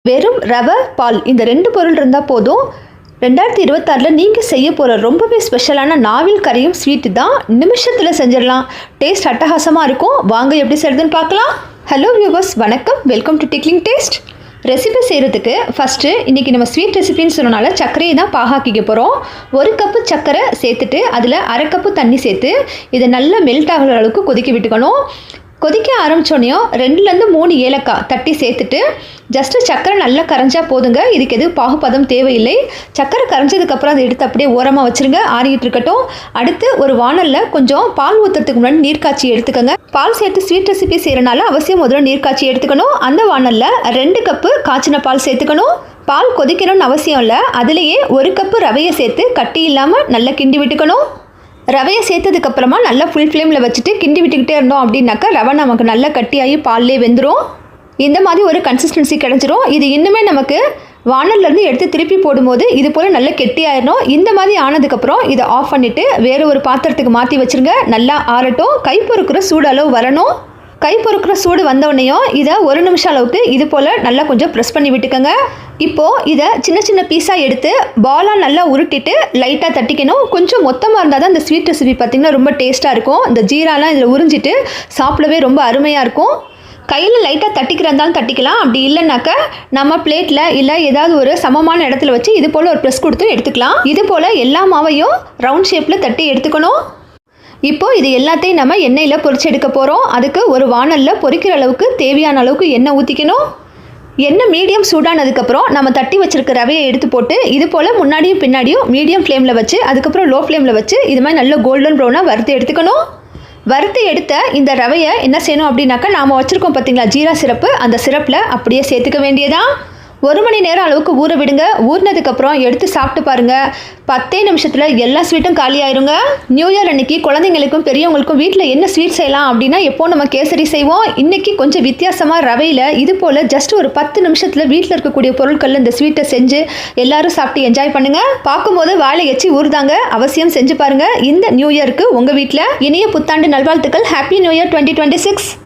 வெறும் ரவை பால் இந்த 2 பொருள் இருந்தால் போதும். 2026 நீங்கள் செய்ய போகிற ரொம்பவே ஸ்பெஷலான நாவில் கரையும் ஸ்வீட்டு தான். நிமிஷத்தில் செஞ்சிடலாம். டேஸ்ட் அட்டகாசமாக இருக்கும். வாங்க எப்படி செய்யுதுன்னு பார்க்கலாம். ஹலோ வியூவர்ஸ், வணக்கம். Welcome to tickling taste. Recipe செய்கிறதுக்கு ஃபஸ்ட்டு இன்றைக்கி நம்ம ஸ்வீட் ரெசிபின்னு சொன்னனால சர்க்கரையை தான் பாகாக்கிக்க போகிறோம். 1 கப்பு சர்க்கரை சேர்த்துட்டு அதில் 1/2 கப்பு தண்ணி சேர்த்து இதை நல்லா மெல்ட் ஆகிற அளவுக்கு கொதிக்க விட்டுக்கணும். கொதிக்க ஆரம்பித்தோடனையும் 2லேருந்து 3 ஏலக்காய் தட்டி சேர்த்துட்டு ஜஸ்ட்டு சர்க்கரை நல்லா கரைஞ்சா போதுங்க. இதுக்கு எதுவும் பாகுபதம் தேவையில்லை. சர்க்கரை கரைஞ்சதுக்கப்புறம் அதை எடுத்து அப்படியே ஓரமாக வச்சுருங்க, ஆறிக்கிட்டு இருக்கட்டும். அடுத்து ஒரு வானலில் கொஞ்சம் பால் ஊற்றுறதுக்கு முன்னாடி நீர் காய்ச்சி எடுத்துக்கோங்க. பால் சேர்த்து ஸ்வீட் ரெசிபி செய்கிறனால அவசியம் முதல்ல நீர் காய்ச்சி எடுத்துக்கணும். அந்த வானலில் 2 கப்பு காய்ச்சின பால் சேர்த்துக்கணும். பால் கொதிக்கணும்னு அவசியம் இல்லை. அதுலேயே 1 கப்பு ரவையை சேர்த்து கட்டி இல்லாமல் நல்லா கிண்டி விட்டுக்கணும். ரவையை சேர்த்ததுக்கப்புறமா நல்லா ஃபுல் ஃப்ளேமில் வச்சுட்டு கிண்டி விட்டுக்கிட்டே இருந்தோம் அப்படின்னாக்கா ரவை நமக்கு நல்லா கட்டியாகி பால்லே வெந்துடும். இந்த மாதிரி ஒரு கன்சிஸ்டன்சி கிடச்சிரும். இது இன்னுமே நமக்கு வானல்லேருந்து எடுத்து திருப்பி போடும்போது இது போல் நல்லா கெட்டியாயிடணும். இந்த மாதிரி ஆனதுக்கப்புறம் இதை ஆஃப் பண்ணிவிட்டு வேறு ஒரு பாத்திரத்துக்கு மாற்றி வச்சுருங்க. நல்லா ஆறட்டும். கை பொறுக்கிற சூடு அளவு வரணும். கை பொறுக்கிற சூடு வந்தவுடனேயும் இதை 1 நிமிஷம் அளவுக்கு இது போல் நல்லா கொஞ்சம் ப்ரெஸ் பண்ணி விட்டுக்கோங்க. இப்போது இதை சின்ன சின்ன பீஸாக எடுத்து பாலாக நல்லா உருட்டிட்டு லைட்டாக தட்டிக்கணும். கொஞ்சம் மொத்தமாக இருந்தால் தான் இந்த ஸ்வீட் ரெசிபி பார்த்திங்கன்னா ரொம்ப டேஸ்ட்டாக இருக்கும். இந்த ஜீராலாம் இதில் உறிஞ்சிட்டு சாப்பிடவே ரொம்ப அருமையாக இருக்கும். கையில் லைட்டாக தட்டிக்கிறதாலும் தட்டிக்கலாம். அப்படி இல்லைனாக்கா நம்ம பிளேட்டில் இல்லை ஏதாவது ஒரு சமமான இடத்துல வச்சு இது போல் ஒரு ப்ரெஸ் கொடுத்து எடுத்துக்கலாம். இது போல் எல்லா மாவையும் ரவுண்ட் ஷேப்பில் தட்டி எடுத்துக்கணும். இப்போது இது எல்லாத்தையும் நம்ம எண்ணெயில் பொரிச்சு எடுக்க போகிறோம். அதுக்கு ஒரு வானலில் பொரிக்கிற அளவுக்கு தேவையான அளவுக்கு எண்ணெய் ஊற்றிக்கணும். எண்ணெய் மீடியம் சூடானதுக்கப்புறம் நம்ம தட்டி வச்சுருக்க ரவையை எடுத்து போட்டு இது போல் முன்னாடியும் பின்னாடியும் மீடியம் ஃப்ளேமில் வச்சு அதுக்கப்புறம் லோ ஃப்ளேமில் வச்சு இது மாதிரி நல்ல கோல்டன் ப்ரௌனாக வறுத்து எடுத்துக்கணும். வறுத்து எடுத்த இந்த ரவையை என்ன செய்யணும் அப்படின்னாக்கா நாம் வச்சுருக்கோம் பார்த்திங்களா ஜீரா சிரப்பு, அந்த சிரப்பில் அப்படியே சேர்த்துக்க வேண்டியதான். 1 மணி நேரம் அளவுக்கு ஊற விடுங்க. ஊறினதுக்கப்புறம் எடுத்து சாப்பிட்டு பாருங்கள். 10 நிமிஷத்தில் எல்லா ஸ்வீட்டும் காலி ஆயிருங்க. நியூ இயர் அன்றைக்கி குழந்தைங்களுக்கும் பெரியவங்களுக்கும் வீட்டில் என்ன ஸ்வீட் செய்யலாம் அப்படின்னா எப்போது நம்ம கேசரி செய்வோம். இன்றைக்கி கொஞ்சம் வித்தியாசமாக ரவையில் இது போல் ஜஸ்ட் ஒரு 10 நிமிஷத்தில் வீட்டில் இருக்கக்கூடிய பொருட்களில் இந்த ஸ்வீட்டை செஞ்சு எல்லோரும் சாப்பிட்டு என்ஜாய் பண்ணுங்கள். பார்க்கும்போது வாழை எச்சி ஊறுதாங்க. அவசியம் செஞ்சு பாருங்கள். இந்த நியூ இயருக்கு உங்கள் வீட்டில் இனிய புத்தாண்டு நல்வாழ்த்துக்கள். Happy new year 2026.